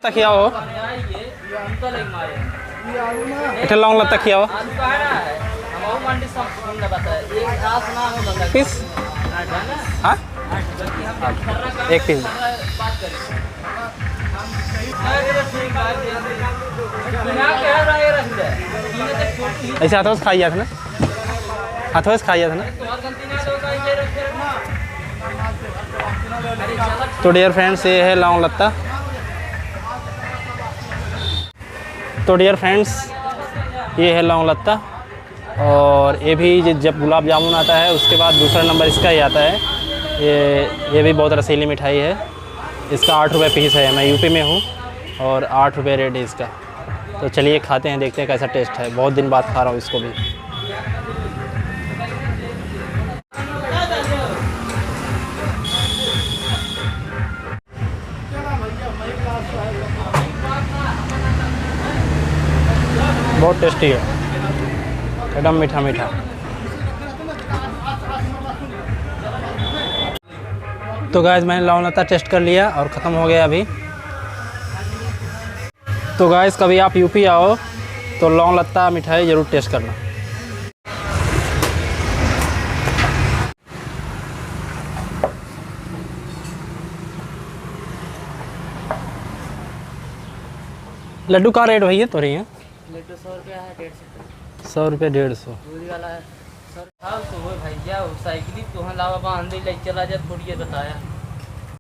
खिया हो इथे लौंग लत्ता खिया हो पीस हाँ 1 पीस ऐसे हाथों से खाइए था ना हाथों से खाइए था ना। तो डियर फ्रेंड्स ये है लौंग लत्ता। तो डियर फ्रेंड्स ये है लौंग लत्ता और ये भी जब गुलाब जामुन आता है उसके बाद दूसरा नंबर इसका ही आता है। ये भी बहुत रसीली मिठाई है। इसका 8 रुपये पीस है। मैं यूपी में हूँ और 8 रुपये रेट है इसका। तो चलिए खाते हैं, देखते हैं कैसा टेस्ट है। बहुत दिन बाद खा रहा हूँ इसको भी। बहुत टेस्टी है, एकदम मीठा मीठा। तो गाइस मैंने लौंग लत्ता टेस्ट कर लिया और ख़त्म हो गया अभी। तो गाइस कभी आप यूपी आओ तो लौंग लत्ता मिठाई ज़रूर टेस्ट करना। लड्डू का रेट भैया तो रही है? लड्डू 100 रुपया है, 150। 100 रुपये 150। दूरी वाला है सर। हाँ तो वो भैया साइकिल तो हाँ लावा बांध ले चला जा थोड़ी बताया।